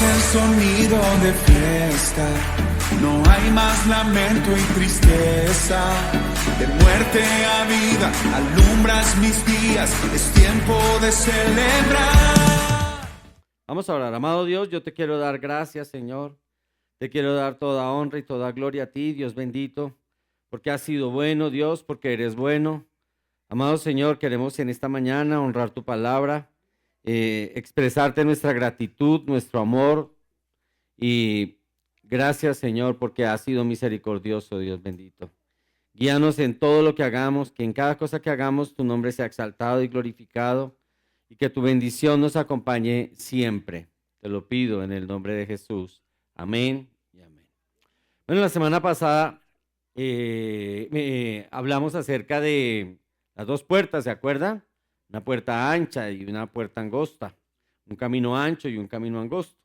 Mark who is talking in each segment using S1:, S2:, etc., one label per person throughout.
S1: es el sonido de fiesta, no hay más lamento y tristeza. De muerte a vida, alumbras mis días, es tiempo de celebrar.
S2: Vamos a orar. Amado Dios, yo te quiero dar gracias, Señor. Te quiero dar toda honra y toda gloria a ti, Dios bendito, porque has sido bueno, Dios, porque eres bueno. Amado Señor, queremos en esta mañana honrar tu palabra, expresarte nuestra gratitud, nuestro amor y gracias, Señor, porque has sido misericordioso, Dios bendito. Guíanos en todo lo que hagamos, que en cada cosa que hagamos tu nombre sea exaltado y glorificado y que tu bendición nos acompañe siempre. Te lo pido en el nombre de Jesús. Amén y amén. Bueno, la semana pasada hablamos acerca de las dos puertas, ¿se acuerdan? Una puerta ancha y una puerta angosta, un camino ancho y un camino angosto.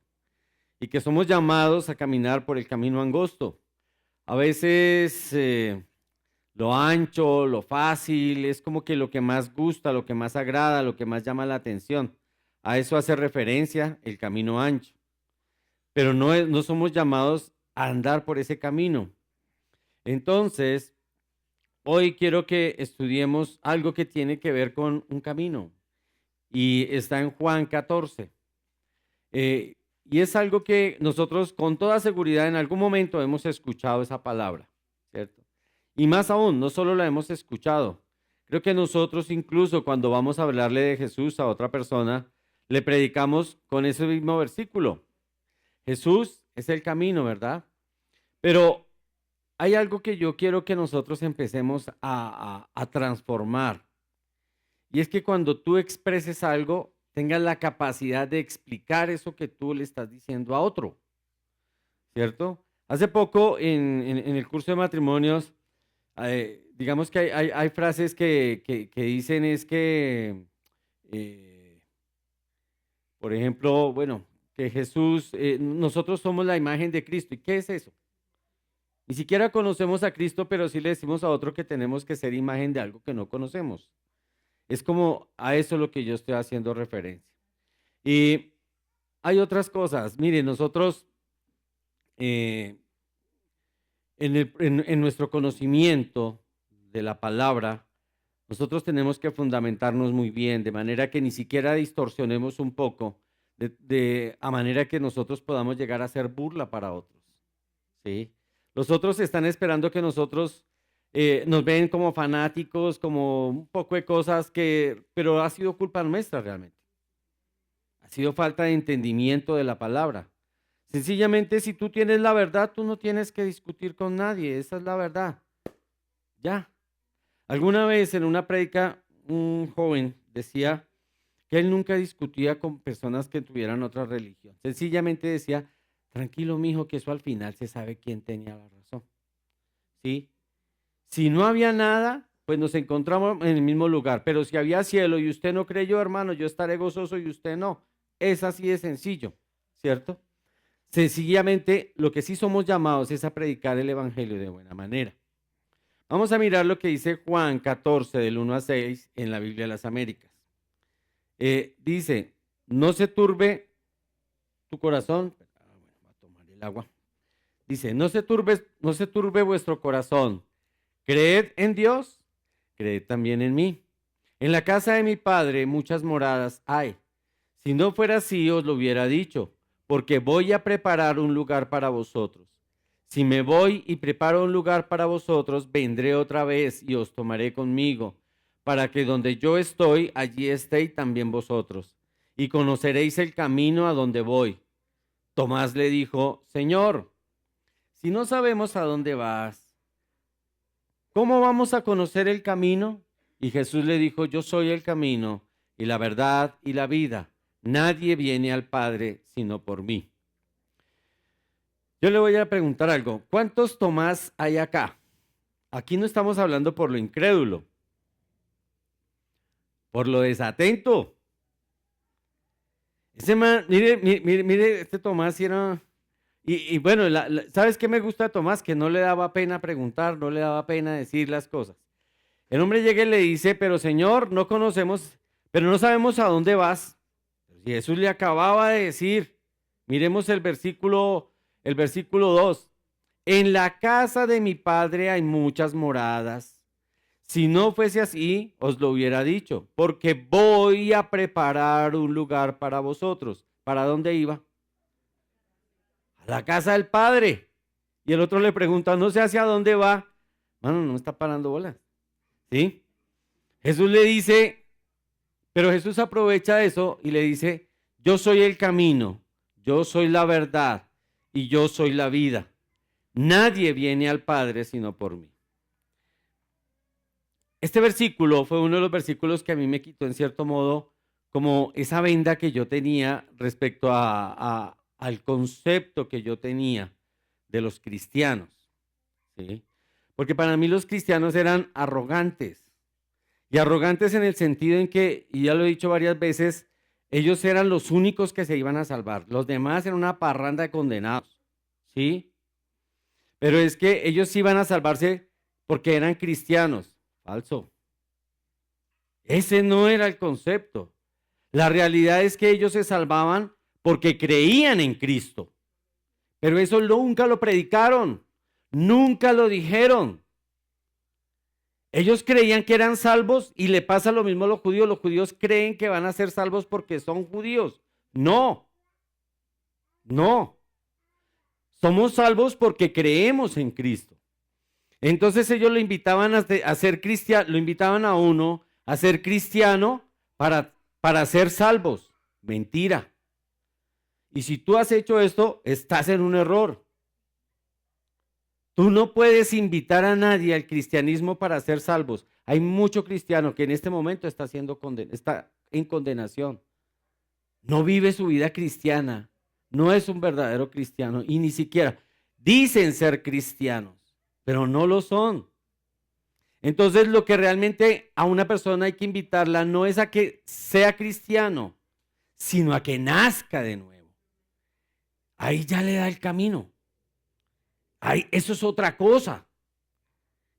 S2: Y que somos llamados a caminar por el camino angosto. A veces lo ancho, lo fácil, es como que lo que más gusta, lo que más agrada, lo que más llama la atención. A eso hace referencia el camino ancho. Pero no somos llamados a andar por ese camino. Entonces, hoy quiero que estudiemos algo que tiene que ver con un camino. Y está en Juan 14. Y es algo que nosotros con toda seguridad en algún momento hemos escuchado esa palabra, ¿cierto? Y más aún, no solo la hemos escuchado, creo que nosotros incluso cuando vamos a hablarle de Jesús a otra persona, le predicamos con ese mismo versículo. Jesús es el camino, ¿verdad? Pero hay algo que yo quiero que nosotros empecemos a transformar. Y es que cuando tú expreses algo, tengas la capacidad de explicar eso que tú le estás diciendo a otro, ¿cierto? Hace poco en el curso de matrimonios, digamos que hay frases que dicen es que, por ejemplo, bueno, que Jesús, nosotros somos la imagen de Cristo. ¿Y qué es eso? Ni siquiera conocemos a Cristo, pero sí le decimos a otro que tenemos que ser imagen de algo que no conocemos. Es como a eso lo que yo estoy haciendo referencia. Y hay otras cosas. Mire, nosotros en nuestro conocimiento de la palabra, nosotros tenemos que fundamentarnos muy bien, de manera que ni siquiera distorsionemos un poco, a manera que nosotros podamos llegar a ser burla para otros. ¿Sí? Los otros están esperando que nosotros nos ven como fanáticos, como un poco de cosas pero ha sido culpa nuestra realmente. Ha sido falta de entendimiento de la palabra. Sencillamente, si tú tienes la verdad, tú no tienes que discutir con nadie. Esa es la verdad. Ya. Alguna vez en una prédica, un joven decía que él nunca discutía con personas que tuvieran otra religión. Sencillamente decía, tranquilo, mijo, que eso al final se sabe quién tenía la razón. ¿Sí? Si no había nada, pues nos encontramos en el mismo lugar. Pero si había cielo y usted no creyó, hermano, yo estaré gozoso y usted no. Es así de sencillo, ¿cierto? Sencillamente, lo que sí somos llamados es a predicar el evangelio de buena manera. Vamos a mirar lo que dice Juan 14, del 1 a 6, en la Biblia de las Américas. Dice, no se turbe tu corazón. Bueno, voy a tomar el agua. Dice, no se turbe vuestro corazón. Creed en Dios, creed también en mí. En la casa de mi Padre muchas moradas hay. Si no fuera así, os lo hubiera dicho, porque voy a preparar un lugar para vosotros. Si me voy y preparo un lugar para vosotros, vendré otra vez y os tomaré conmigo, para que donde yo estoy, allí estéis también vosotros, y conoceréis el camino a donde voy. Tomás le dijo, Señor, si no sabemos a dónde vas, ¿cómo vamos a conocer el camino? Y Jesús le dijo, yo soy el camino y la verdad y la vida. Nadie viene al Padre sino por mí. Yo le voy a preguntar algo. ¿Cuántos Tomás hay acá? Aquí no estamos hablando por lo incrédulo, por lo desatento. Ese man, mire, este Tomás era... Y bueno, ¿sabes qué me gusta de Tomás? Que no le daba pena preguntar, no le daba pena decir las cosas. El hombre llega y le dice, pero Señor, no conocemos, pero no sabemos a dónde vas. Y Jesús le acababa de decir Miremos el versículo 2. En la casa de mi padre hay muchas moradas. Si no fuese así, os lo hubiera dicho, porque voy a preparar un lugar para vosotros. ¿Para dónde iba? A la casa del Padre. Y el otro le pregunta, no sé hacia dónde va. Mano, no me está parando bolas. ¿Sí? Jesús le dice, pero Jesús aprovecha eso y le dice, yo soy el camino, yo soy la verdad y yo soy la vida. Nadie viene al Padre sino por mí. Este versículo fue uno de los versículos que a mí me quitó en cierto modo como esa venda que yo tenía respecto al concepto que yo tenía de los cristianos, ¿sí? Porque para mí los cristianos eran arrogantes, y arrogantes en el sentido en que, y ya lo he dicho varias veces, ellos eran los únicos que se iban a salvar, los demás eran una parranda de condenados, ¿sí? Pero es que ellos iban a salvarse porque eran cristianos. Falso. Ese no era el concepto. La realidad es que ellos se salvaban porque creían en Cristo. Pero eso nunca lo predicaron, nunca lo dijeron. Ellos creían que eran salvos y le pasa lo mismo a los judíos. Los judíos creen que van a ser salvos porque son judíos. No, no. Somos salvos porque creemos en Cristo. Entonces ellos lo invitaban a ser cristiano, lo invitaban a uno a ser cristiano para ser salvos. Mentira. Y si tú has hecho esto, estás en un error. Tú no puedes invitar a nadie al cristianismo para ser salvos. Hay mucho cristiano que en este momento está en condenación. No vive su vida cristiana. No es un verdadero cristiano y ni siquiera dicen ser cristianos, pero no lo son. Entonces lo que realmente a una persona hay que invitarla no es a que sea cristiano, sino a que nazca de nuevo. Ahí ya le da el camino. Ahí, eso es otra cosa.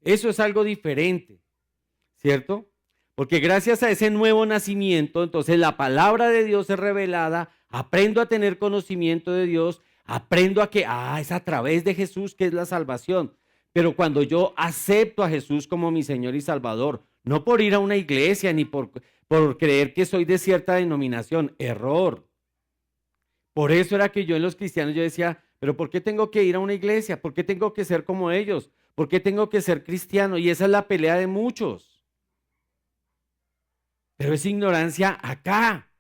S2: Eso es algo diferente, ¿cierto? Porque gracias a ese nuevo nacimiento, entonces la palabra de Dios es revelada, aprendo a tener conocimiento de Dios, aprendo a que, es a través de Jesús que es la salvación. Pero cuando yo acepto a Jesús como mi Señor y Salvador, no por ir a una iglesia ni por creer que soy de cierta denominación, error. Por eso era que yo en los cristianos yo decía, pero ¿por qué tengo que ir a una iglesia? ¿Por qué tengo que ser como ellos? ¿Por qué tengo que ser cristiano? Y esa es la pelea de muchos. Pero es ignorancia acá.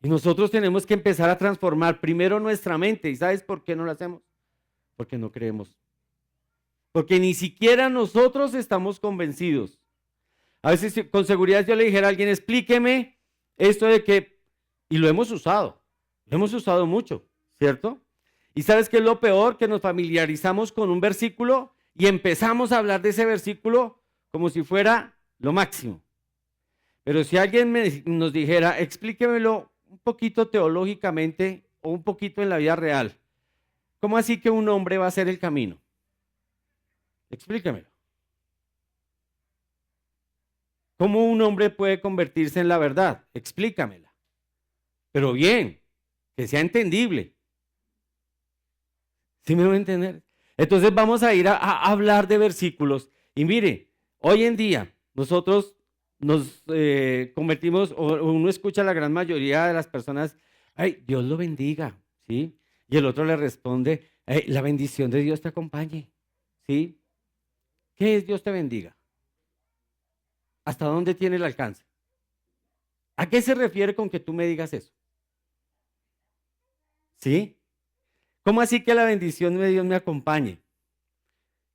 S2: Y nosotros tenemos que empezar a transformar primero nuestra mente. ¿Y sabes por qué no lo hacemos? Porque no creemos. Porque ni siquiera nosotros estamos convencidos. A veces con seguridad yo le dijera a alguien, explíqueme esto de que, y lo hemos usado mucho, ¿cierto? Y ¿sabes qué es lo peor? Que nos familiarizamos con un versículo y empezamos a hablar de ese versículo como si fuera lo máximo. Pero si alguien nos dijera, explíquemelo un poquito teológicamente o un poquito en la vida real, ¿cómo así que un hombre va a ser el camino? Explíquemelo. ¿Cómo un hombre puede convertirse en la verdad? Explícamela. Pero bien, que sea entendible. ¿Sí me voy a entender? Entonces vamos a ir a hablar de versículos. Y mire, hoy en día nosotros nos convertimos, o uno escucha a la gran mayoría de las personas, ay, Dios lo bendiga, ¿sí? Y el otro le responde, la bendición de Dios te acompañe, ¿sí? ¿Qué es Dios te bendiga? ¿Hasta dónde tiene el alcance? ¿A qué se refiere con que tú me digas eso? ¿Sí? ¿Cómo así que la bendición de Dios me acompañe?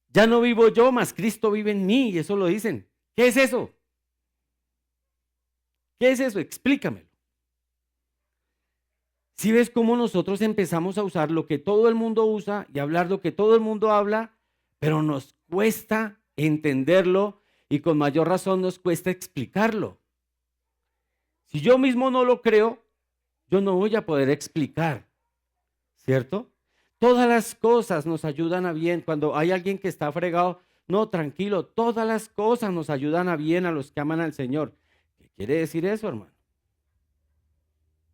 S2: Ya no vivo yo, mas Cristo vive en mí, y eso lo dicen. ¿Qué es eso? ¿Qué es eso? Explícamelo. Si ves cómo nosotros empezamos a usar lo que todo el mundo usa y hablar lo que todo el mundo habla, pero nos cuesta entenderlo y con mayor razón nos cuesta explicarlo. Si yo mismo no lo creo, yo no voy a poder explicar, ¿cierto? Todas las cosas nos ayudan a bien. Cuando hay alguien que está fregado, no, tranquilo, todas las cosas nos ayudan a bien a los que aman al Señor. ¿Qué quiere decir eso, hermano?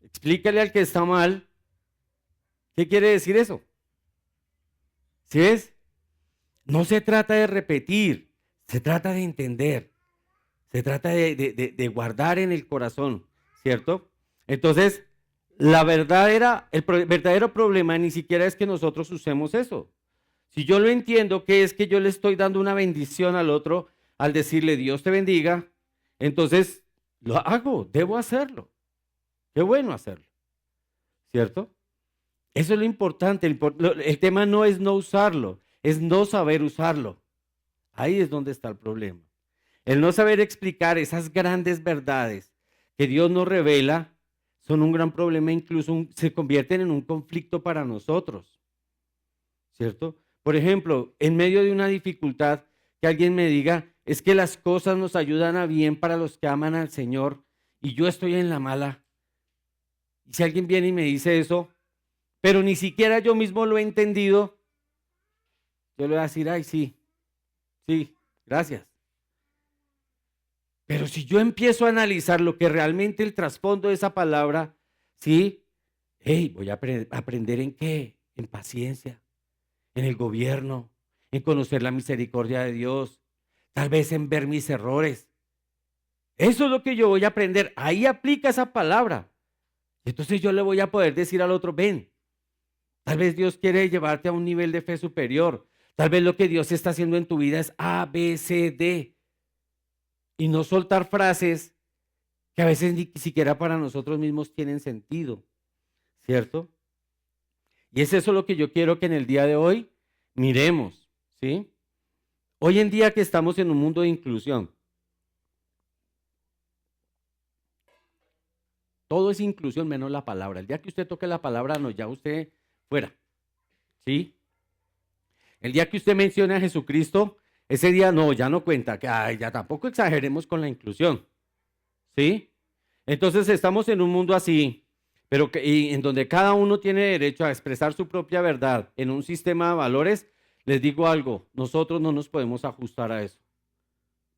S2: Explícale al que está mal ¿Qué quiere decir eso? ¿Sí ves? No se trata de repetir, se trata de entender, se trata de guardar en el corazón, ¿cierto? Entonces, el verdadero problema ni siquiera es que nosotros usemos eso. Si yo lo entiendo, que es que yo le estoy dando una bendición al otro al decirle Dios te bendiga, entonces lo hago, debo hacerlo. Qué bueno hacerlo, ¿cierto? Eso es lo importante. El tema no es no usarlo, es no saber usarlo. Ahí es donde está el problema. El no saber explicar esas grandes verdades que Dios nos revela son un gran problema, incluso se convierten en un conflicto para nosotros, ¿cierto? Por ejemplo, en medio de una dificultad, que alguien me diga, es que las cosas nos ayudan a bien para los que aman al Señor y yo estoy en la mala. Y si alguien viene y me dice eso, pero ni siquiera yo mismo lo he entendido, yo le voy a decir, ay, sí, sí, gracias. Pero si yo empiezo a analizar lo que realmente el trasfondo de esa palabra, sí, hey, voy a aprender en qué, en paciencia, en el gobierno, en conocer la misericordia de Dios, tal vez en ver mis errores. Eso es lo que yo voy a aprender. Ahí aplica esa palabra. Entonces yo le voy a poder decir al otro, ven, tal vez Dios quiere llevarte a un nivel de fe superior. Tal vez lo que Dios está haciendo en tu vida es A, B, C, D. Y no soltar frases que a veces ni siquiera para nosotros mismos tienen sentido, ¿cierto? Y es eso lo que yo quiero que en el día de hoy miremos, ¿sí? Hoy en día que estamos en un mundo de inclusión, todo es inclusión menos la palabra. El día que usted toque la palabra, no, ya usted fuera, ¿sí? El día que usted mencione a Jesucristo, ese día no, ya no cuenta, que ay, ya tampoco exageremos con la inclusión, ¿sí? Entonces estamos en un mundo así, pero y en donde cada uno tiene derecho a expresar su propia verdad en un sistema de valores. Les digo algo, nosotros no nos podemos ajustar a eso.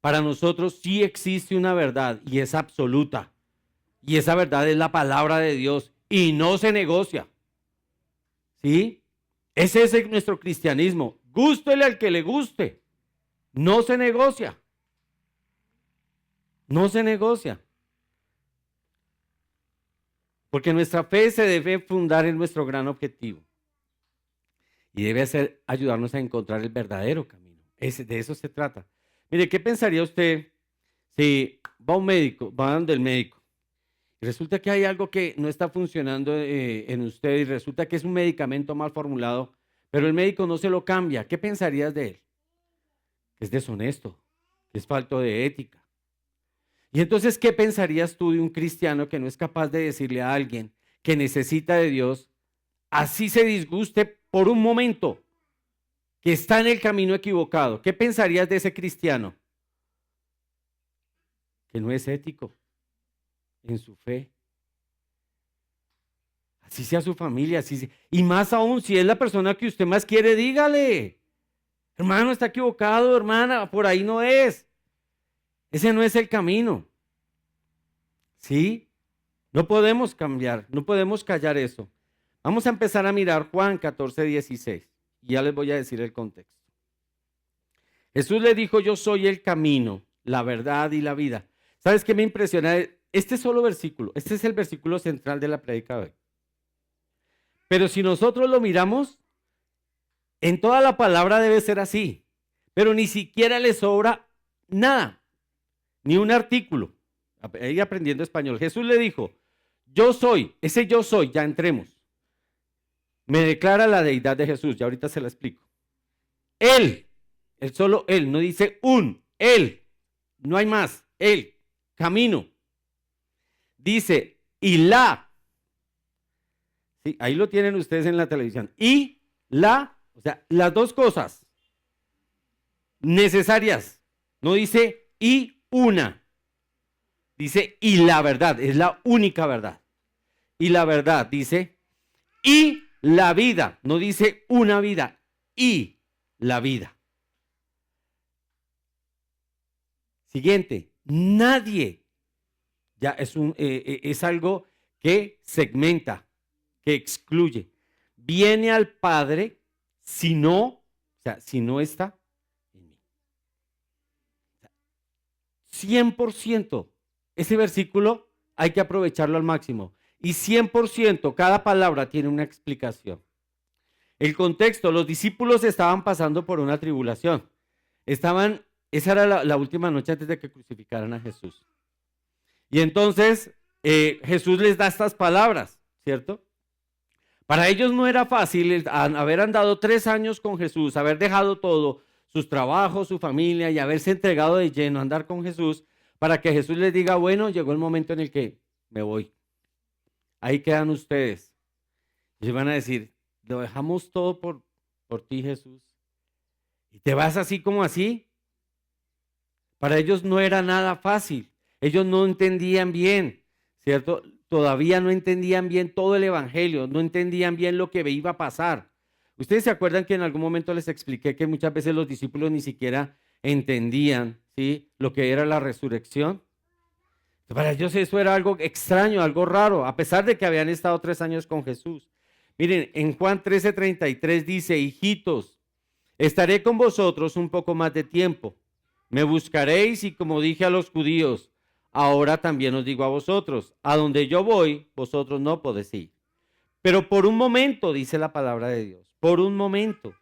S2: Para nosotros sí existe una verdad y es absoluta. Y esa verdad es la palabra de Dios y no se negocia. ¿Sí? Ese es nuestro cristianismo. Gústele al que le guste. No se negocia. No se negocia. Porque nuestra fe se debe fundar en nuestro gran objetivo. Y debe ayudarnos a encontrar el verdadero camino. De eso se trata. Mire, ¿qué pensaría usted si va un médico, va donde el médico, y resulta que hay algo que no está funcionando en usted y resulta que es un medicamento mal formulado, pero el médico no se lo cambia? ¿Qué pensarías de él? Que es deshonesto, que es falto de ética. Y entonces, ¿qué pensarías tú de un cristiano que no es capaz de decirle a alguien que necesita de Dios, así se disguste por un momento, que está en el camino equivocado? ¿Qué pensarías de ese cristiano? Que no es ético en su fe. Así sea su familia, y más aún, si es la persona que usted más quiere, dígale, hermano, está equivocado, hermana, por ahí no es. Ese no es el camino. ¿Sí? No podemos cambiar, no podemos callar eso. Vamos a empezar a mirar Juan 14:16. Y ya les voy a decir el contexto. Jesús le dijo, yo soy el camino, la verdad y la vida. ¿Sabes qué me impresiona? Este solo versículo, este es el versículo central de la prédica de hoy. Pero si nosotros lo miramos, en toda la palabra debe ser así. Pero ni siquiera le sobra nada, ni un artículo. Ahí aprendiendo español. Jesús le dijo, yo soy, ese yo soy, ya entremos. Me declara la deidad de Jesús, ya ahorita se la explico. Él, solo Él, no dice Él, no hay más, Él, camino. Dice, y la, ¿sí? Ahí lo tienen ustedes en la televisión, y la, o sea, las dos cosas necesarias, no dice y una. Dice, y la verdad, es la única verdad. Y la verdad, dice, y la vida, no dice una vida, y la vida. Siguiente, nadie, ya es algo que segmenta, que excluye. viene al Padre si no está en mí. 100%. Ese versículo hay que aprovecharlo al máximo. Y 100%, cada palabra tiene una explicación. El contexto, los discípulos estaban pasando por una tribulación. Esa era la última noche antes de que crucificaran a Jesús. Y entonces Jesús les da estas palabras, ¿cierto? Para ellos no era fácil haber andado 3 años con Jesús, haber dejado todo, sus trabajos, su familia y haberse entregado de lleno a andar con Jesús, para que Jesús les diga, bueno, llegó el momento en el que me voy. Ahí quedan ustedes. Y van a decir, lo dejamos todo por ti, Jesús. ¿Y te vas así como así? Para ellos no era nada fácil. Ellos no entendían bien, ¿cierto? Todavía no entendían bien todo el evangelio, no entendían bien lo que iba a pasar. ¿Ustedes se acuerdan que en algún momento les expliqué que muchas veces los discípulos ni siquiera entendían, ¿sí?, lo que era la resurrección? Para ellos eso era algo extraño, algo raro, a pesar de que habían estado 3 años con Jesús. Miren, en Juan 13:33 dice, hijitos, estaré con vosotros un poco más de tiempo. Me buscaréis y como dije a los judíos, ahora también os digo a vosotros, a donde yo voy, vosotros no podéis ir. Pero por un momento, dice la palabra de Dios, por un momento.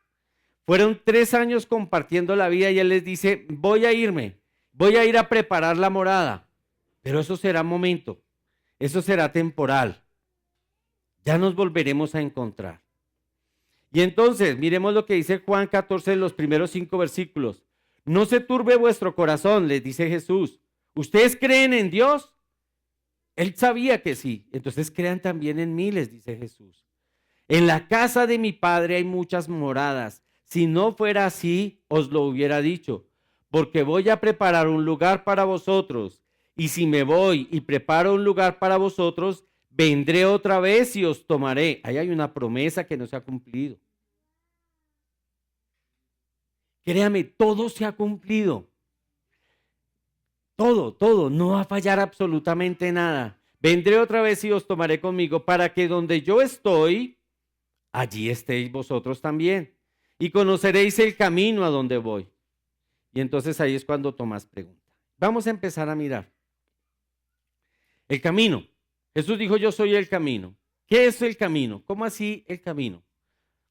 S2: Fueron 3 años compartiendo la vida y Él les dice, voy a ir a preparar la morada. Pero eso será momento, eso será temporal. Ya nos volveremos a encontrar. Y entonces, miremos lo que dice Juan 14, los primeros 5 versículos. No se turbe vuestro corazón, les dice Jesús. ¿Ustedes creen en Dios? Él sabía que sí. Entonces crean también en mí, les dice Jesús. En la casa de mi Padre hay muchas moradas. Si no fuera así, os lo hubiera dicho. Porque voy a preparar un lugar para vosotros. Y si me voy y preparo un lugar para vosotros, vendré otra vez y os tomaré. Ahí hay una promesa que no se ha cumplido. Créame, todo se ha cumplido. Todo, no va a fallar absolutamente nada. Vendré otra vez y os tomaré conmigo para que donde yo estoy, allí estéis vosotros también. Y conoceréis el camino a donde voy. Y entonces ahí es cuando Tomás pregunta. Vamos a empezar a mirar. El camino. Jesús dijo, yo soy el camino. ¿Qué es el camino? ¿Cómo así el camino?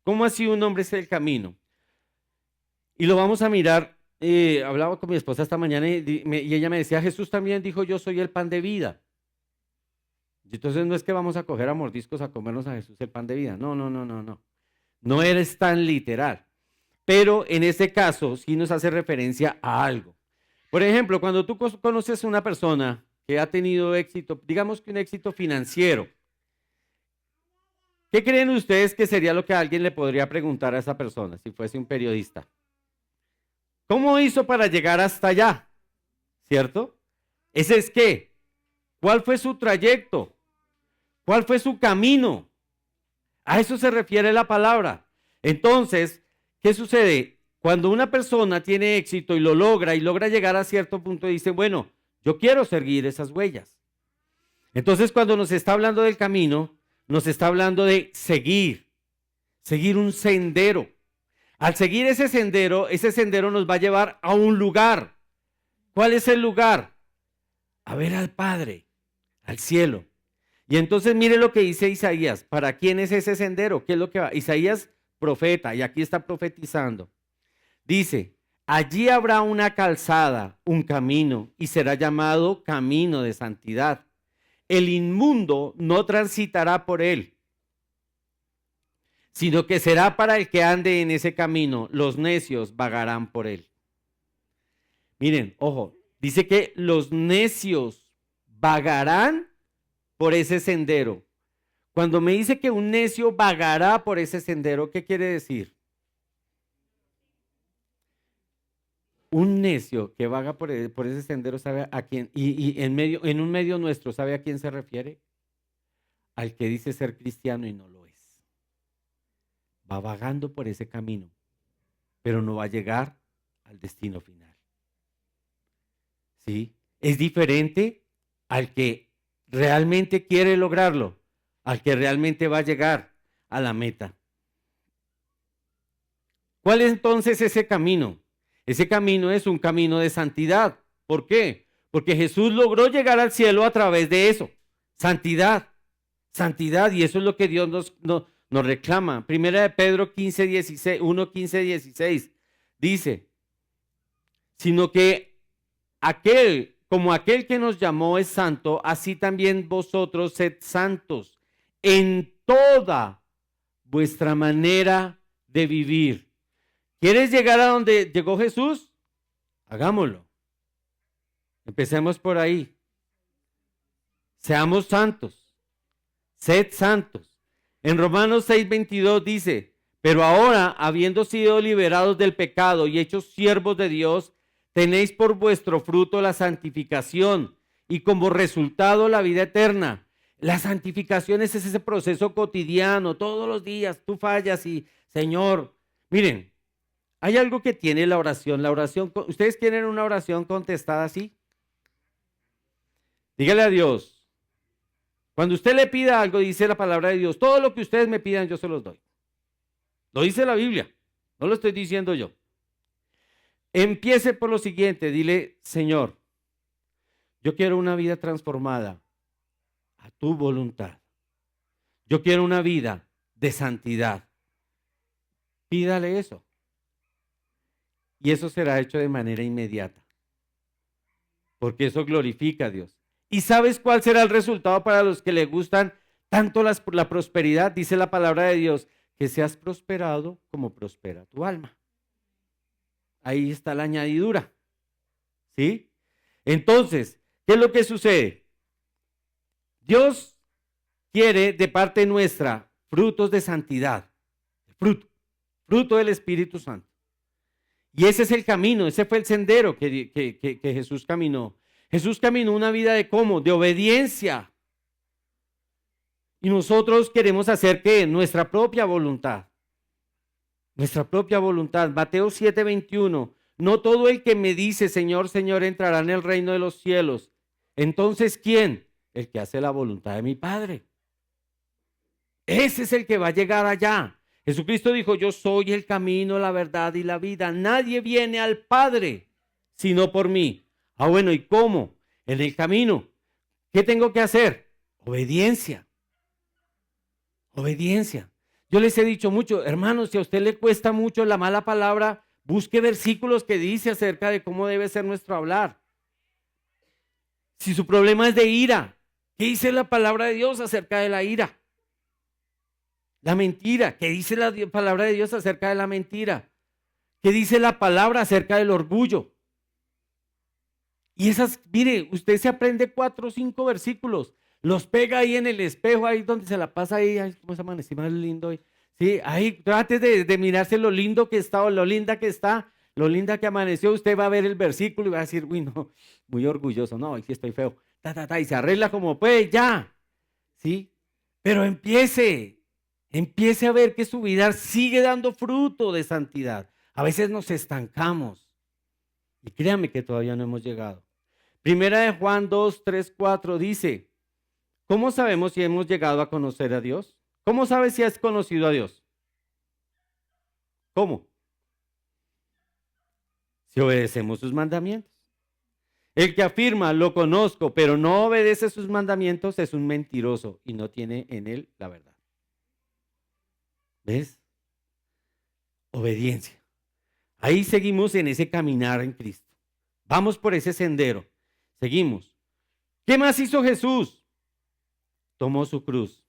S2: ¿Cómo así un hombre es el camino? Y lo vamos a mirar. Hablaba con mi esposa esta mañana y ella me decía, Jesús también dijo, yo soy el pan de vida. Y entonces no es que vamos a coger a mordiscos a comernos a Jesús el pan de vida. No. No eres tan literal. Pero en este caso sí nos hace referencia a algo. Por ejemplo, cuando tú conoces a una persona que ha tenido éxito, digamos que un éxito financiero, ¿qué creen ustedes que sería lo que alguien le podría preguntar a esa persona si fuese un periodista? ¿Cómo hizo para llegar hasta allá? ¿Cierto? Ese es qué. ¿Cuál fue su trayecto? ¿Cuál fue su camino? A eso se refiere la palabra. Entonces, ¿qué sucede? Cuando una persona tiene éxito y lo logra y logra llegar a cierto punto, dice, bueno, yo quiero seguir esas huellas. Entonces, cuando nos está hablando del camino, nos está hablando de seguir un sendero. Al seguir ese sendero nos va a llevar a un lugar. ¿Cuál es el lugar? A ver al Padre, al cielo. Y entonces mire lo que dice Isaías. ¿Para quién es ese sendero? ¿Qué es lo que va? Isaías, profeta, y aquí está profetizando. Dice, allí habrá una calzada, un camino, y será llamado camino de santidad. El inmundo no transitará por él, sino que será para el que ande en ese camino. Los necios vagarán por él. Miren, ojo, dice que los necios vagarán por ese sendero. Cuando me dice que un necio vagará por ese sendero, ¿qué quiere decir? Un necio que vaga por ese sendero sabe a quién, y en un medio nuestro, ¿sabe a quién se refiere? Al que dice ser cristiano y no lo es. Va vagando por ese camino, pero no va a llegar al destino final. ¿Sí? Es diferente al que realmente quiere lograrlo, al que realmente va a llegar a la meta. ¿Cuál es entonces ese camino? Ese camino es un camino de santidad. ¿Por qué? Porque Jesús logró llegar al cielo a través de eso. Santidad. Santidad. Y eso es lo que Dios nos reclama. Primera de Pedro 15, 16, 1, 15, 16. Dice, sino que como aquel que nos llamó es santo, así también vosotros sed santos en toda vuestra manera de vivir. ¿Quieres llegar a donde llegó Jesús? Hagámoslo. Empecemos por ahí. Seamos santos. Sed santos. En Romanos 6:22 dice, pero ahora, habiendo sido liberados del pecado y hechos siervos de Dios, tenéis por vuestro fruto la santificación y como resultado la vida eterna. La santificación es ese proceso cotidiano, todos los días tú fallas y, Señor, miren, hay algo que tiene la oración. ¿Ustedes quieren una oración contestada así? Dígale a Dios. Cuando usted le pida algo, dice la palabra de Dios, todo lo que ustedes me pidan, yo se los doy. Lo dice la Biblia, no lo estoy diciendo yo. Empiece por lo siguiente, dile, Señor, yo quiero una vida transformada a tu voluntad. Yo quiero una vida de santidad. Pídale eso. Y eso será hecho de manera inmediata. Porque eso glorifica a Dios. ¿Y sabes cuál será el resultado para los que le gustan tanto la prosperidad? Dice la palabra de Dios, que seas prosperado como prospera tu alma. Ahí está la añadidura. ¿Sí? Entonces, ¿qué es lo que sucede? Dios quiere de parte nuestra frutos de santidad. Fruto del Espíritu Santo. Y ese es el camino, ese fue el sendero que Jesús caminó. Jesús caminó una vida de ¿cómo? De obediencia. Y nosotros queremos hacer ¿qué? Nuestra propia voluntad. Nuestra propia voluntad. Mateo 7:21. No todo el que me dice Señor, Señor entrará en el reino de los cielos. Entonces, ¿quién? El que hace la voluntad de mi Padre. Ese es el que va a llegar allá. Jesucristo dijo, yo soy el camino, la verdad y la vida. Nadie viene al Padre sino por mí. Ah, bueno, ¿y cómo? En el camino. ¿Qué tengo que hacer? Obediencia. Obediencia. Yo les he dicho mucho, hermanos, si a usted le cuesta mucho la mala palabra, busque versículos que dice acerca de cómo debe ser nuestro hablar. Si su problema es de ira, ¿qué dice la palabra de Dios acerca de la ira? La mentira, ¿qué dice la palabra de Dios acerca de la mentira? ¿Qué dice la palabra acerca del orgullo? Y esas, mire, usted se aprende 4 o 5 versículos, los pega ahí en el espejo, ahí donde se la pasa ahí, ay, cómo se amaneció más lindo hoy. Sí, ahí trate de mirarse lo lindo que está o lo linda que está, lo linda que amaneció, usted va a ver el versículo y va a decir, uy, no, muy orgulloso, no, hoy sí estoy feo, y se arregla como puede, ya, ¿sí? Pero empiece a ver que su vida sigue dando fruto de santidad. A veces nos estancamos y créanme que todavía no hemos llegado. Primera de Juan 2, 3, 4 dice, ¿cómo sabemos si hemos llegado a conocer a Dios? ¿Cómo sabes si has conocido a Dios? ¿Cómo? Si obedecemos sus mandamientos. El que afirma, lo conozco, pero no obedece sus mandamientos es un mentiroso y no tiene en él la verdad. ¿Ves? Obediencia. Ahí seguimos en ese caminar en Cristo. Vamos por ese sendero. Seguimos. ¿Qué más hizo Jesús? Tomó su cruz.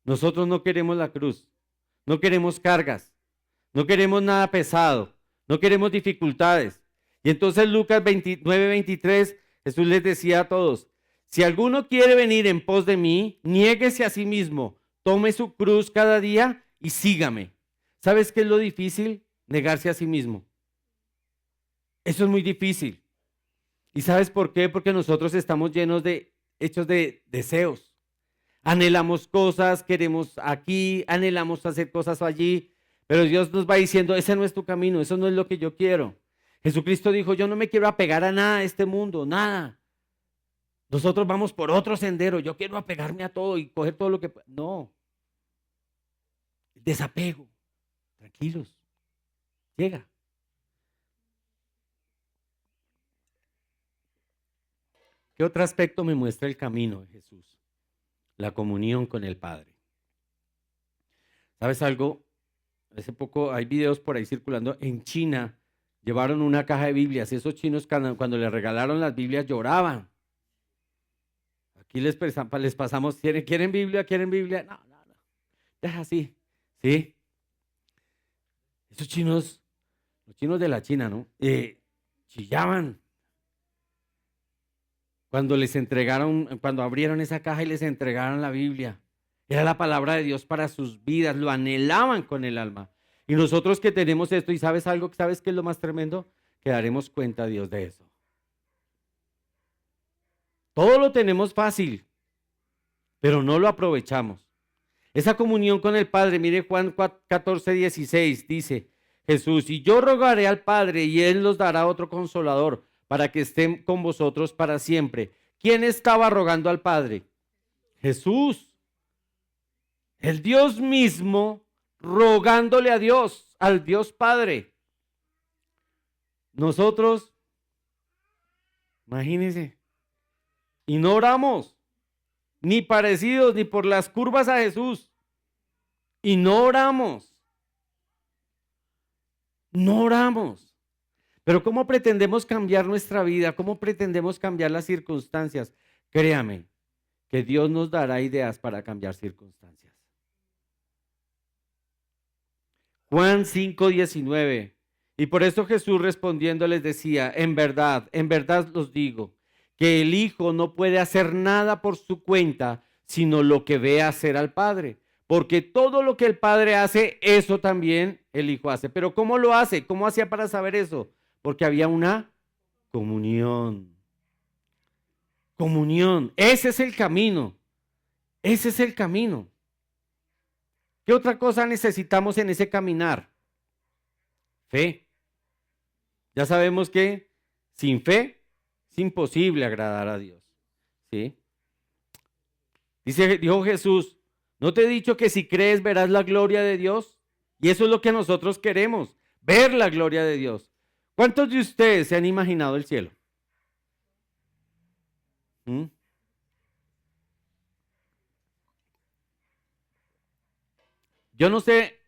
S2: Nosotros no queremos la cruz. No queremos cargas. No queremos nada pesado. No queremos dificultades. Y entonces Lucas 29:23, Jesús les decía a todos, si alguno quiere venir en pos de mí, niéguese a sí mismo, tome su cruz cada día y sígame. ¿Sabes qué es lo difícil? Negarse a sí mismo. Eso es muy difícil. ¿Y sabes por qué? Porque nosotros estamos hechos de deseos. Anhelamos cosas, queremos aquí, anhelamos hacer cosas allí, pero Dios nos va diciendo, ese no es tu camino, eso no es lo que yo quiero. Jesucristo dijo, yo no me quiero apegar a nada de este mundo, nada. Nosotros vamos por otro sendero, yo quiero apegarme a todo y coger todo lo que... No. Desapego. Tranquilos, llega. ¿Qué otro aspecto me muestra el camino de Jesús? La comunión con el Padre. ¿Sabes algo? Hace poco hay videos por ahí circulando. En China llevaron una caja de Biblias. Esos chinos cuando les regalaron las Biblias lloraban. Aquí les pasamos, ¿quieren Biblia? ¿Quieren Biblia? No, no, no. Deja así. ¿Sí? Esos chinos, los chinos de la China, ¿no? Chillaban. Cuando cuando abrieron esa caja y les entregaron la Biblia. Era la palabra de Dios para sus vidas, lo anhelaban con el alma. Y nosotros que tenemos esto, y sabes algo, ¿sabes qué es lo más tremendo? Que daremos cuenta a Dios de eso. Todo lo tenemos fácil, pero no lo aprovechamos. Esa comunión con el Padre, mire Juan 14:16, dice Jesús, y yo rogaré al Padre y Él nos dará otro consolador para que estén con vosotros para siempre. ¿Quién estaba rogando al Padre? Jesús. El Dios mismo rogándole a Dios, al Dios Padre. Nosotros, imagínense, y no oramos, ni parecidos, ni por las curvas a Jesús. Y no oramos. No oramos. Pero ¿cómo pretendemos cambiar nuestra vida? ¿Cómo pretendemos cambiar las circunstancias? Créame, que Dios nos dará ideas para cambiar circunstancias. Juan 5:19. Y por eso Jesús respondiendo les decía, en verdad os digo, que el Hijo no puede hacer nada por su cuenta, sino lo que ve hacer al Padre. Porque todo lo que el Padre hace, eso también el Hijo hace. Pero ¿cómo lo hace? ¿Cómo hacía para saber eso? Porque había una comunión. Comunión. Ese es el camino. Ese es el camino. ¿Qué otra cosa necesitamos en ese caminar? Fe. Ya sabemos que sin fe es imposible agradar a Dios. ¿Sí? Dijo Jesús, ¿no te he dicho que si crees verás la gloria de Dios? Y eso es lo que nosotros queremos, ver la gloria de Dios. ¿Cuántos de ustedes se han imaginado el cielo? ¿Mm? Yo no sé,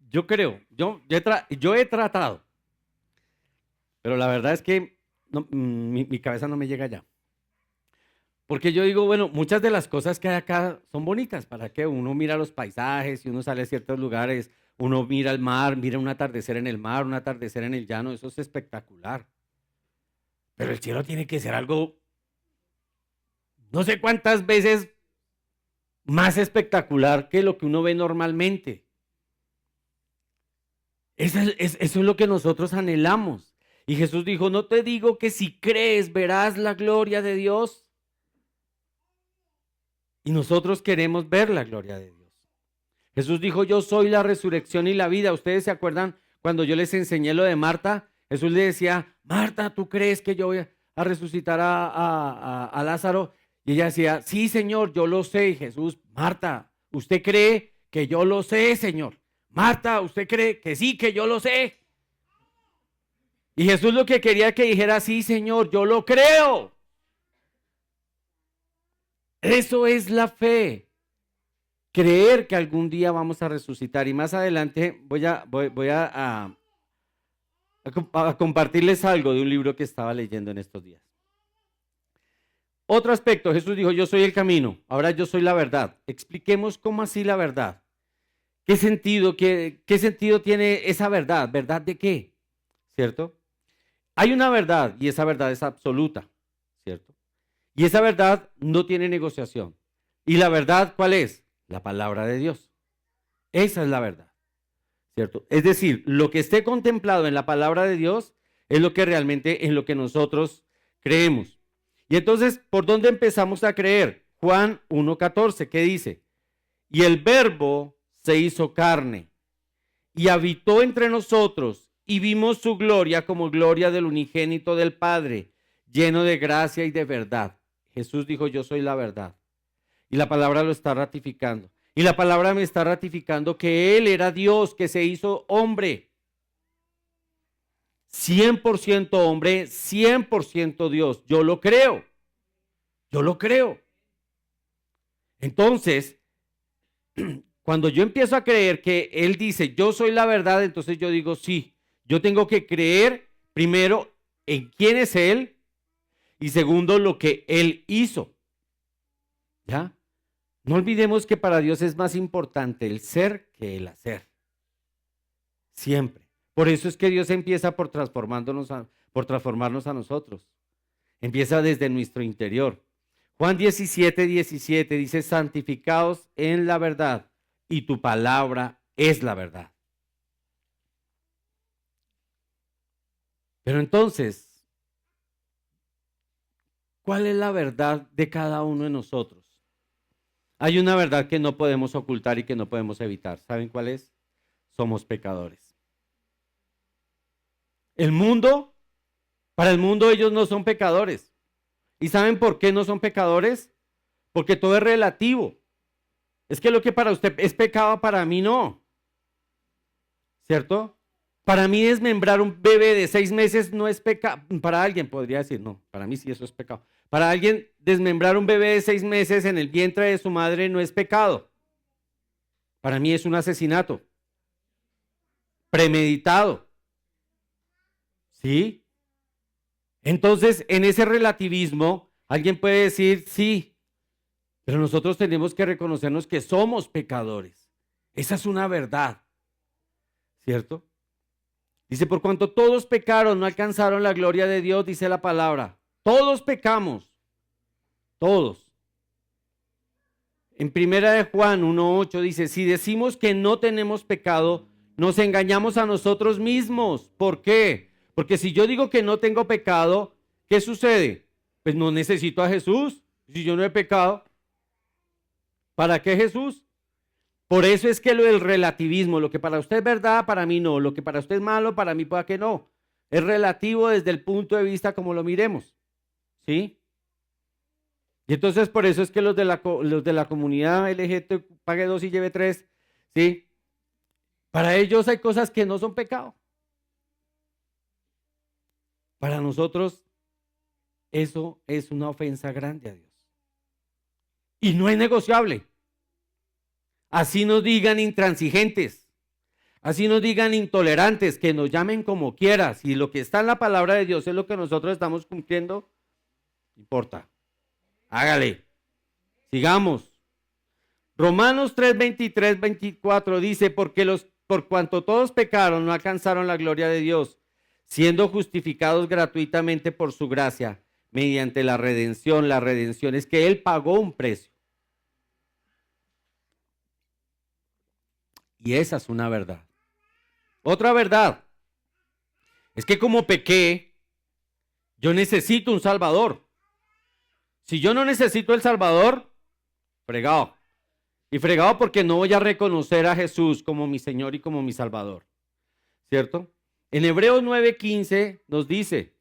S2: yo creo, yo he tratado, pero la verdad es que mi cabeza no me llega allá. Porque yo digo, bueno, muchas de las cosas que hay acá son bonitas. ¿Para qué? Uno mira los paisajes y uno sale a ciertos lugares, uno mira el mar, mira un atardecer en el mar, un atardecer en el llano, eso es espectacular. Pero el cielo tiene que ser algo, no sé cuántas veces más espectacular que lo que uno ve normalmente. Eso es lo que nosotros anhelamos. Y Jesús dijo, no te digo que si crees verás la gloria de Dios. Y nosotros queremos ver la gloria de Dios. Jesús dijo, yo soy la resurrección y la vida. ¿Ustedes se acuerdan cuando yo les enseñé lo de Marta? Jesús le decía, Marta, ¿tú crees que yo voy a resucitar a Lázaro? Y ella decía, sí, Señor, yo lo sé. Y Jesús, Marta, ¿usted cree que yo lo sé, Señor? Marta, ¿usted cree que sí, que yo lo sé? Y Jesús lo que quería que dijera, sí, Señor, yo lo creo. Eso es la fe. Creer que algún día vamos a resucitar. Y más adelante voy a compartirles algo de un libro que estaba leyendo en estos días. Otro aspecto, Jesús dijo, yo soy el camino, ahora yo soy la verdad. Expliquemos cómo así la verdad. ¿Qué sentido tiene esa verdad? ¿Verdad de qué? ¿Cierto? Hay una verdad y esa verdad es absoluta, ¿cierto? Y esa verdad no tiene negociación. ¿Y la verdad cuál es? La palabra de Dios. Esa es la verdad, ¿cierto? Es decir, lo que esté contemplado en la palabra de Dios es lo que realmente en lo que nosotros creemos. Y entonces, ¿por dónde empezamos a creer? Juan 1:14, ¿qué dice? Y el verbo se hizo carne y habitó entre nosotros y vimos su gloria como gloria del unigénito del Padre, lleno de gracia y de verdad. Jesús dijo, yo soy la verdad. Y la palabra lo está ratificando. Y la palabra me está ratificando que Él era Dios, que se hizo hombre. 100% hombre, 100% Dios. Yo lo creo. Yo lo creo. Entonces, cuando yo empiezo a creer que Él dice, yo soy la verdad, entonces yo digo, sí, yo tengo que creer primero en quién es Él y segundo, lo que Él hizo. ¿Ya? No olvidemos que para Dios es más importante el ser que el hacer. Siempre. Por eso es que Dios empieza por transformarnos a nosotros. Empieza desde nuestro interior. Juan 17:17 dice, santificaos en la verdad y tu palabra es la verdad. Pero entonces, ¿cuál es la verdad de cada uno de nosotros? Hay una verdad que no podemos ocultar y que no podemos evitar. ¿Saben cuál es? Somos pecadores. Para el mundo ellos no son pecadores. ¿Y saben por qué no son pecadores? Porque todo es relativo. Es que lo que para usted es pecado, para mí no. ¿Cierto? Para mí desmembrar un bebé de 6 meses no es pecado. Para alguien podría decir, no, para mí sí eso es pecado. Para alguien desmembrar un bebé de 6 meses en el vientre de su madre no es pecado. Para mí es un asesinato. Premeditado. ¿Sí? Entonces, en ese relativismo, alguien puede decir, sí, pero nosotros tenemos que reconocernos que somos pecadores. Esa es una verdad, ¿cierto? Dice, por cuanto todos pecaron, no alcanzaron la gloria de Dios, dice la palabra. Todos pecamos, todos. En primera de Juan 1:8 dice, si decimos que no tenemos pecado, nos engañamos a nosotros mismos. ¿Por qué? Porque si yo digo que no tengo pecado, ¿qué sucede? Pues no necesito a Jesús. Si yo no he pecado, ¿para qué Jesús? Por eso es que lo del relativismo, lo que para usted es verdad, para mí no. Lo que para usted es malo, para mí puede que no. Es relativo desde el punto de vista como lo miremos. ¿Sí? Y entonces por eso es que los de la comunidad LGBT pague 2 y lleve 3, ¿sí? Para ellos hay cosas que no son pecado. Para nosotros eso es una ofensa grande a Dios. Y no es negociable. Así nos digan intransigentes, así nos digan intolerantes, que nos llamen como quieras. Si lo que está en la palabra de Dios es lo que nosotros estamos cumpliendo, no importa. Hágale. Sigamos. Romanos 3:23-24 dice, por cuanto todos pecaron, no alcanzaron la gloria de Dios, siendo justificados gratuitamente por su gracia, mediante la redención. La redención es que Él pagó un precio. Y esa es una verdad. Otra verdad es que como pequé, yo necesito un Salvador. Si yo no necesito el Salvador, fregado. Y fregado porque no voy a reconocer a Jesús como mi Señor y como mi Salvador. ¿Cierto? En Hebreos 9:15 nos dice,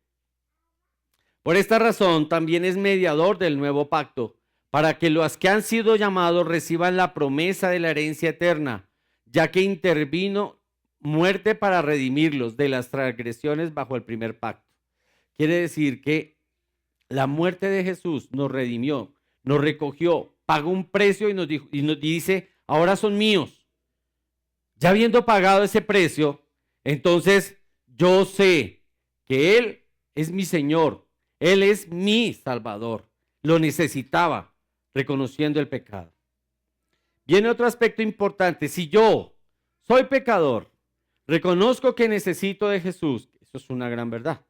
S2: por esta razón también es mediador del nuevo pacto, para que los que han sido llamados reciban la promesa de la herencia eterna, ya que intervino muerte para redimirlos de las transgresiones bajo el primer pacto. Quiere decir que la muerte de Jesús nos redimió, nos recogió, pagó un precio y nos dice, ahora son míos. Ya habiendo pagado ese precio, entonces yo sé que Él es mi Señor, Él es mi Salvador. Lo necesitaba, reconociendo el pecado. Viene otro aspecto importante. Si yo soy pecador, reconozco que necesito de Jesús, eso es una gran verdad,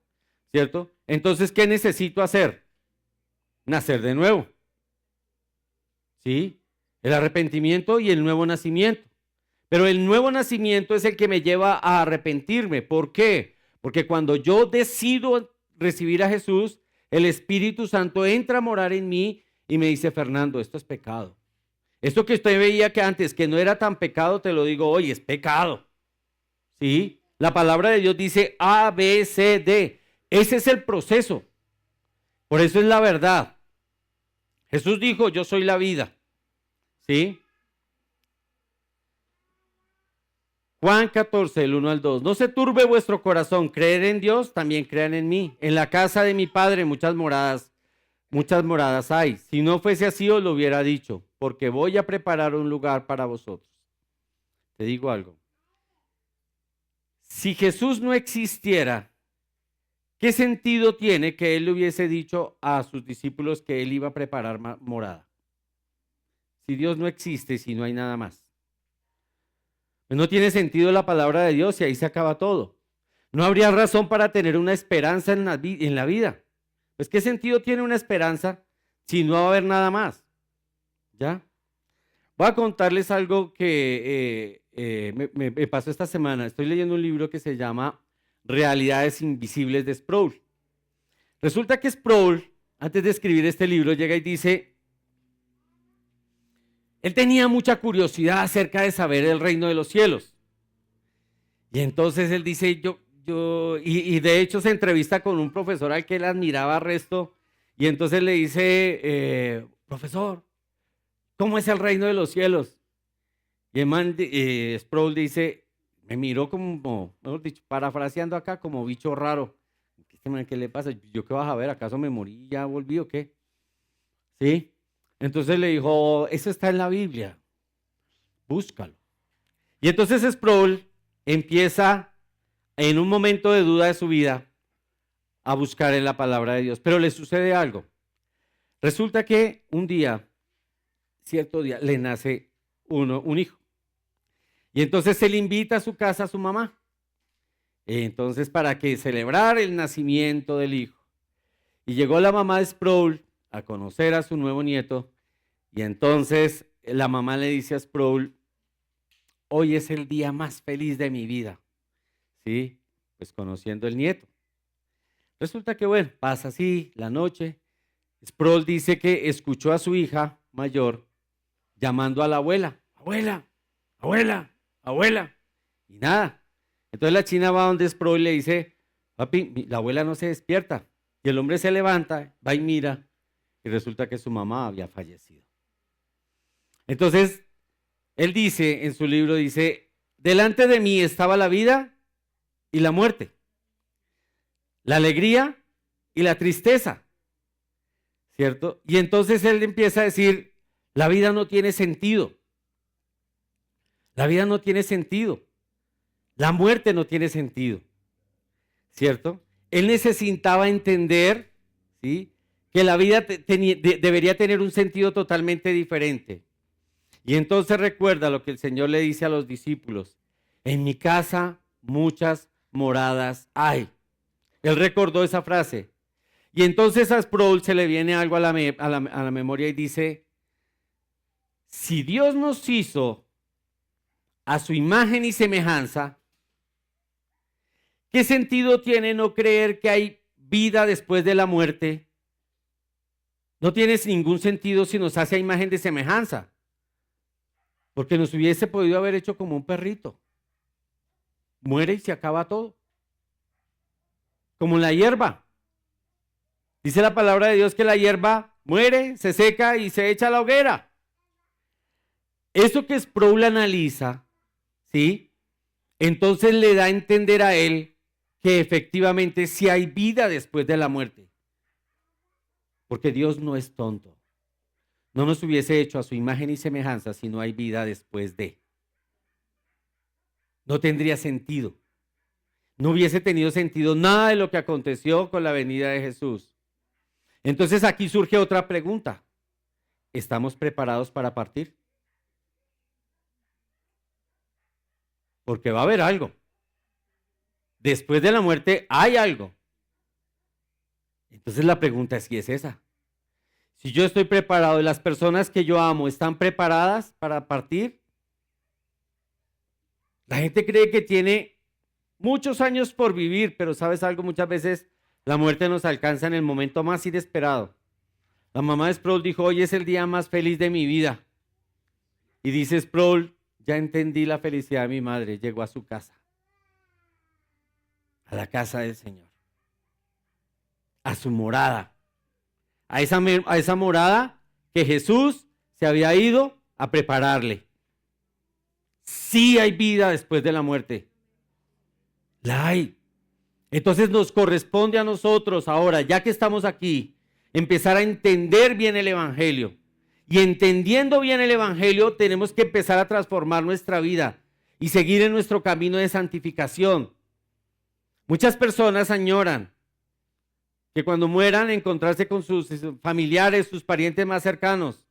S2: ¿cierto? Entonces, ¿qué necesito hacer? Nacer de nuevo. ¿Sí? El arrepentimiento y el nuevo nacimiento. Pero el nuevo nacimiento es el que me lleva a arrepentirme. ¿Por qué? Porque cuando yo decido recibir a Jesús, el Espíritu Santo entra a morar en mí y me dice, Fernando, esto es pecado. Esto que usted veía que antes que no era tan pecado, te lo digo hoy, es pecado. ¿Sí? La palabra de Dios dice A, B, C, D. Ese es el proceso. Por eso es la verdad. Jesús dijo, yo soy la vida. ¿Sí? Juan 14, del 1 al 2. No se turbe vuestro corazón, creer en Dios, también crean en mí. En la casa de mi Padre muchas moradas hay. Si no fuese así, os lo hubiera dicho, porque voy a preparar un lugar para vosotros. Te digo algo. Si Jesús no existiera, ¿qué sentido tiene que él le hubiese dicho a sus discípulos que él iba a preparar morada? Si Dios no existe, si no hay nada más. Pues no tiene sentido la palabra de Dios y ahí se acaba todo. No habría razón para tener una esperanza en la vida. Pues ¿qué sentido tiene una esperanza si no va a haber nada más? ¿Ya? Voy a contarles algo que me pasó esta semana. Estoy leyendo un libro que se llama Realidades Invisibles de Sproul. Resulta que Sproul, antes de escribir este libro, llega y dice, él tenía mucha curiosidad acerca de saber el reino de los cielos. Y entonces él dice, y de hecho se entrevista con un profesor al que él admiraba resto, y entonces le dice, profesor, ¿cómo es el reino de los cielos? Y el man, Sproul dice, me miró como, mejor dicho, parafraseando acá, como bicho raro. ¿Qué le pasa? ¿Yo qué vas a ver? ¿Acaso me morí y ya volví o qué? ¿Sí? Entonces le dijo, eso está en la Biblia, búscalo. Y entonces Sproul empieza, en un momento de duda de su vida, a buscar en la palabra de Dios. Pero le sucede algo. Resulta que un día, cierto día, le nace un hijo. Y entonces él invita a su casa a su mamá. Entonces, para que celebrar el nacimiento del hijo. Y llegó la mamá de Sproul a conocer a su nuevo nieto. Y entonces la mamá le dice a Sproul, hoy es el día más feliz de mi vida. ¿Sí? Pues conociendo el nieto. Resulta que, bueno, pasa así la noche. Sproul dice que escuchó a su hija mayor llamando a la abuela. Abuela, abuela, abuela. Y nada. Entonces la china va donde Sproul y le dice, papi, la abuela no se despierta. Y el hombre se levanta, va y mira. Y resulta que su mamá había fallecido. Entonces, él dice, en su libro, dice, delante de mí estaba la vida y la muerte, la alegría y la tristeza, ¿cierto? Y entonces él empieza a decir, la vida no tiene sentido. La vida no tiene sentido. La muerte no tiene sentido, ¿cierto? Él necesitaba entender, ¿sí?, que la vida debería tener un sentido totalmente diferente. Y entonces recuerda lo que el Señor le dice a los discípulos, en mi casa muchas moradas hay. Él recordó esa frase. Y entonces a Sproul se le viene algo a la memoria y dice, si Dios nos hizo a su imagen y semejanza, ¿qué sentido tiene no creer que hay vida después de la muerte? No tiene ningún sentido si nos hace a imagen de semejanza, porque nos hubiese podido haber hecho como un perrito. Muere y se acaba todo. Como la hierba. Dice la palabra de Dios que la hierba muere, se seca y se echa a la hoguera. Eso que Sproul analiza, ¿sí?, entonces le da a entender a él que efectivamente sí hay vida después de la muerte. Porque Dios no es tonto. No nos hubiese hecho a su imagen y semejanza si no hay vida después de. No tendría sentido. No hubiese tenido sentido nada de lo que aconteció con la venida de Jesús. Entonces aquí surge otra pregunta. ¿Estamos preparados para partir? Porque va a haber algo. Después de la muerte hay algo. Entonces la pregunta es si es esa. Si yo estoy preparado y las personas que yo amo están preparadas para partir. La gente cree que tiene muchos años por vivir, pero ¿sabes algo? Muchas veces la muerte nos alcanza en el momento más inesperado. La mamá de Sproul dijo, hoy es el día más feliz de mi vida. Y dice Sproul, ya entendí la felicidad de mi madre. Llegó a su casa. A la casa del Señor. A su morada. A esa morada que Jesús se había ido a prepararle. sí hay vida después de la muerte. La hay. Entonces nos corresponde a nosotros ahora, ya que estamos aquí, empezar a entender bien el Evangelio. Y entendiendo bien el Evangelio, tenemos que empezar a transformar nuestra vida y seguir en nuestro camino de santificación. Muchas personas añoran que cuando mueran encontrarse con sus familiares, sus parientes más cercanos.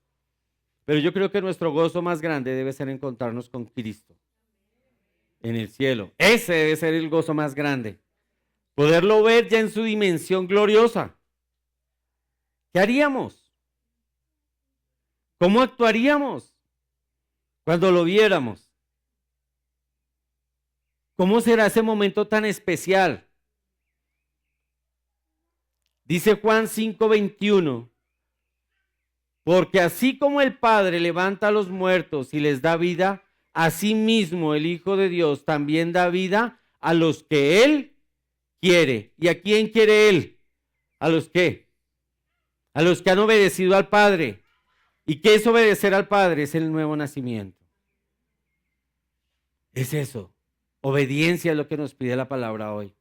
S2: Pero yo creo que nuestro gozo más grande debe ser encontrarnos con Cristo en el cielo. Ese debe ser el gozo más grande. Poderlo ver ya en su dimensión gloriosa. ¿Qué haríamos? ¿Cómo actuaríamos cuando lo viéramos? ¿Cómo será ese momento tan especial? Dice Juan 5:21, porque así como el Padre levanta a los muertos y les da vida, así mismo el Hijo de Dios también da vida a los que Él quiere. ¿Y a quién quiere Él? ¿A los qué? A los que han obedecido al Padre. ¿Y qué es obedecer al Padre? Es el nuevo nacimiento. Es eso. Obediencia es lo que nos pide la palabra hoy.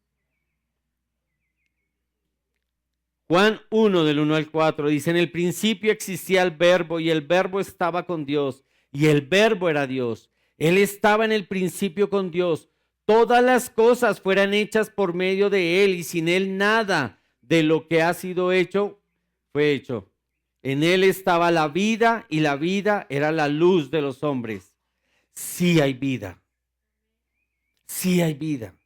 S2: Juan 1, del 1 al 4, dice, en el principio existía el verbo y el verbo estaba con Dios y el verbo era Dios. Él estaba en el principio con Dios. Todas las cosas fueron hechas por medio de Él y sin Él nada de lo que ha sido hecho fue hecho. En Él estaba la vida y la vida era la luz de los hombres. Sí hay vida. Sí hay vida.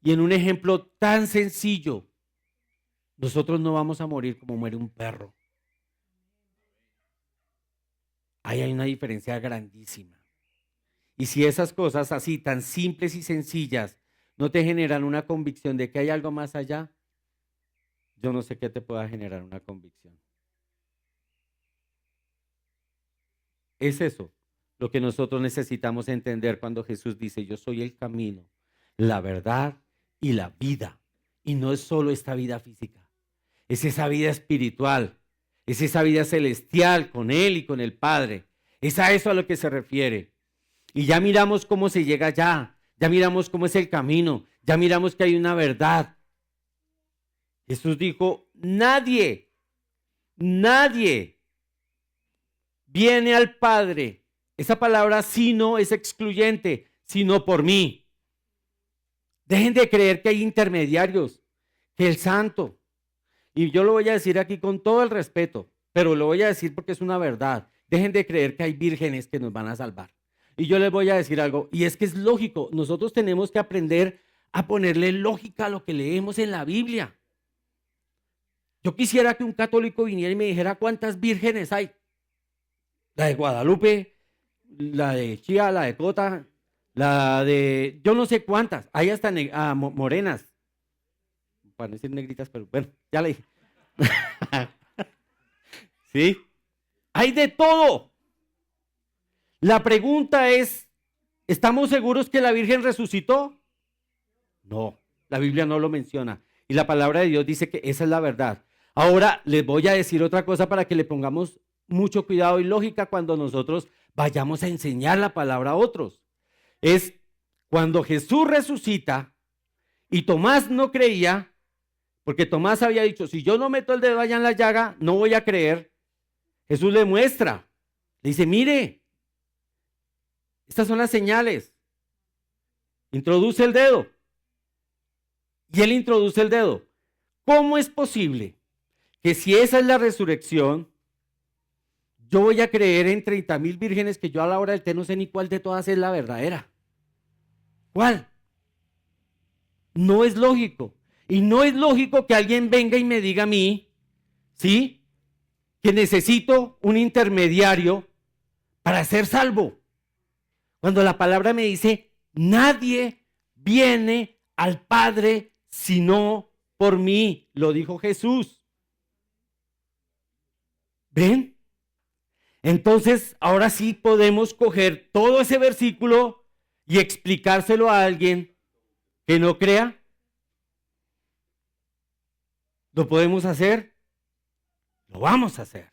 S2: Y en un ejemplo tan sencillo, nosotros no vamos a morir como muere un perro. Ahí hay una diferencia grandísima. Y si esas cosas así tan simples y sencillas no te generan una convicción de que hay algo más allá, yo no sé qué te pueda generar una convicción. Es eso lo que nosotros necesitamos entender cuando Jesús dice, yo soy el camino, la verdad y la vida. Y no es solo esta vida física, es esa vida espiritual, es esa vida celestial con Él y con el Padre. Es a eso a lo que se refiere. Y ya miramos cómo se llega allá, ya miramos cómo es el camino, ya miramos que hay una verdad. Jesús dijo, nadie viene al Padre. Esa palabra sino es excluyente, sino por mí. Dejen de creer que hay intermediarios, que el santo. Y yo lo voy a decir aquí con todo el respeto, pero lo voy a decir porque es una verdad. Dejen de creer que hay vírgenes que nos van a salvar. Y yo les voy a decir algo, y es que es lógico, nosotros tenemos que aprender a ponerle lógica a lo que leemos en la Biblia. Yo quisiera que un católico viniera y me dijera cuántas vírgenes hay. La de Guadalupe, la de Chía, la de Cota, la de yo no sé cuántas, hay hasta morenas, para no decir negritas, pero bueno, ya le dije. ¿Sí? Hay de todo. La pregunta es, ¿estamos seguros que la Virgen resucitó? No, la Biblia no lo menciona. Y la palabra de Dios dice que esa es la verdad. Ahora les voy a decir otra cosa para que le pongamos mucho cuidado y lógica cuando nosotros vayamos a enseñar la palabra a otros. Es cuando Jesús resucita y Tomás no creía, porque Tomás había dicho, si yo no meto el dedo allá en la llaga, no voy a creer. Jesús le muestra, le dice, mire, estas son las señales. Introduce el dedo. Y él introduce el dedo. ¿Cómo es posible que si esa es la resurrección, yo voy a creer en 30,000 vírgenes que yo a la hora del té no sé ni cuál de todas es la verdadera? ¿Cuál? No es lógico. Y no es lógico que alguien venga y me diga a mí, ¿sí?, que necesito un intermediario para ser salvo. Cuando la palabra me dice, nadie viene al Padre sino por mí, lo dijo Jesús. ¿Ven? Entonces, ahora sí podemos coger todo ese versículo y explicárselo a alguien que no crea. ¿Lo podemos hacer? Lo vamos a hacer.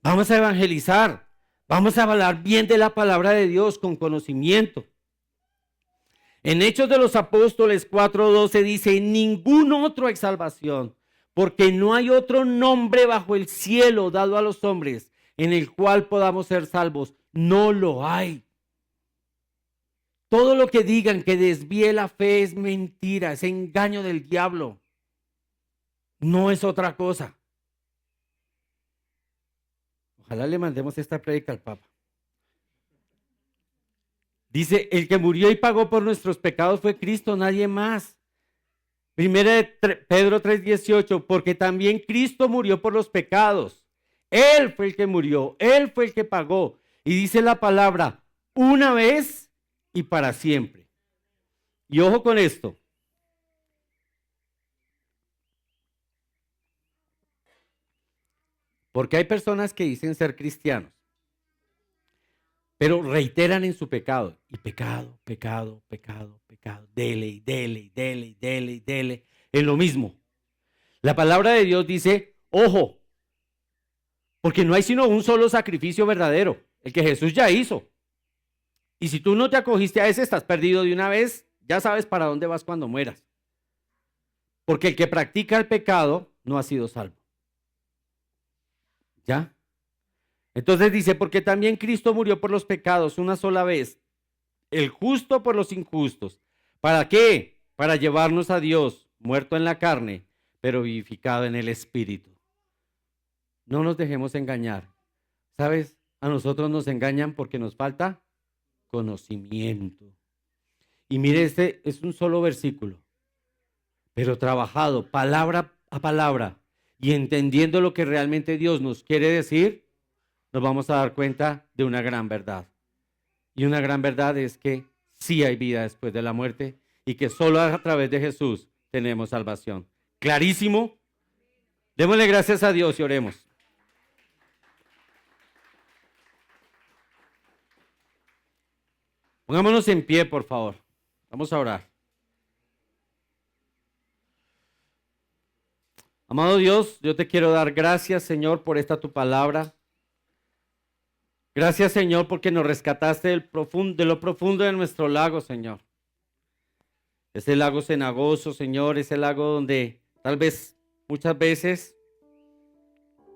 S2: Vamos a evangelizar. Vamos a hablar bien de la palabra de Dios con conocimiento. En Hechos de los Apóstoles 4:12 dice, en ningún otro hay salvación, porque no hay otro nombre bajo el cielo dado a los hombres en el cual podamos ser salvos. No lo hay. Todo lo que digan que desvíe la fe es mentira, es engaño del diablo. No es otra cosa. Ojalá le mandemos esta prédica al Papa. Dice, el que murió y pagó por nuestros pecados fue Cristo, nadie más. Primera de Pedro 3:18, porque también Cristo murió por los pecados. Él fue el que murió, Él fue el que pagó. Y dice la palabra, una vez y para siempre. Y ojo con esto. Porque hay personas que dicen ser cristianos, pero reiteran en su pecado. Y pecado, pecado, pecado, pecado. Dele y dele y dele y dele y dele. Es lo mismo. La palabra de Dios dice, ojo, porque no hay sino un solo sacrificio verdadero, el que Jesús ya hizo. Y si tú no te acogiste a ese, estás perdido de una vez. Ya sabes para dónde vas cuando mueras. Porque el que practica el pecado no ha sido salvo. ¿Ya? Entonces dice, porque también Cristo murió por los pecados una sola vez, el justo por los injustos. ¿Para qué? Para llevarnos a Dios, muerto en la carne, pero vivificado en el Espíritu. No nos dejemos engañar. ¿Sabes? A nosotros nos engañan porque nos falta conocimiento. Y mire, este es un solo versículo, pero trabajado palabra a palabra y entendiendo lo que realmente Dios nos quiere decir, nos vamos a dar cuenta de una gran verdad. Y una gran verdad es que sí hay vida después de la muerte y que solo a través de Jesús tenemos salvación. ¿Clarísimo? Démosle gracias a Dios y oremos. Pongámonos en pie, por favor. Vamos a orar. Amado Dios, yo te quiero dar gracias, Señor, por esta tu palabra. Gracias, Señor, porque nos rescataste de lo profundo de nuestro lago, Señor. Ese lago cenagoso, Señor, ese lago donde tal vez muchas veces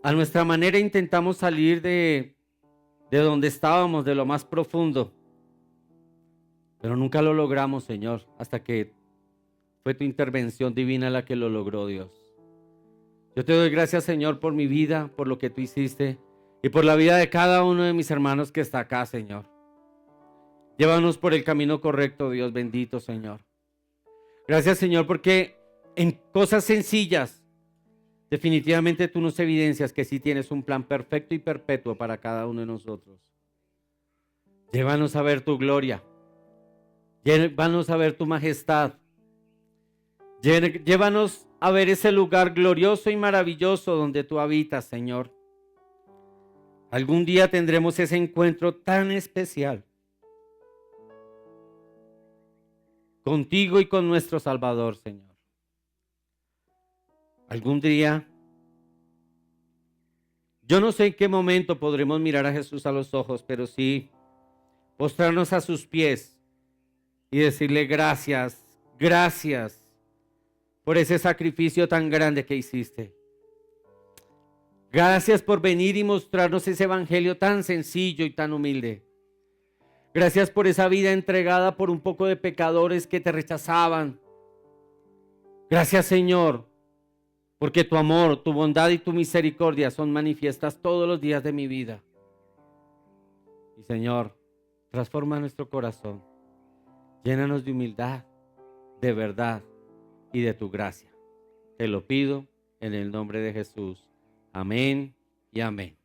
S2: a nuestra manera intentamos salir de donde estábamos, de lo más profundo. Pero nunca lo logramos, Señor, hasta que fue tu intervención divina la que lo logró, Dios. Yo te doy gracias, Señor, por mi vida, por lo que tú hiciste y por la vida de cada uno de mis hermanos que está acá, Señor. Llévanos por el camino correcto, Dios bendito, Señor. Gracias, Señor, porque en cosas sencillas, definitivamente tú nos evidencias que sí tienes un plan perfecto y perpetuo para cada uno de nosotros. Llévanos a ver tu gloria. Llévanos a ver tu majestad. Llévanos a ver ese lugar glorioso y maravilloso donde tú habitas, Señor. Algún día tendremos ese encuentro tan especial contigo y con nuestro Salvador, Señor. Algún día, yo no sé en qué momento podremos mirar a Jesús a los ojos, pero sí postrarnos a sus pies y decirle gracias, gracias por ese sacrificio tan grande que hiciste. Gracias por venir y mostrarnos ese evangelio tan sencillo y tan humilde. Gracias por esa vida entregada por un poco de pecadores que te rechazaban. Gracias, Señor, porque tu amor, tu bondad y tu misericordia son manifiestas todos los días de mi vida. Y, Señor, transforma nuestro corazón. Llénanos de humildad, de verdad y de tu gracia. Te lo pido en el nombre de Jesús. Amén y amén.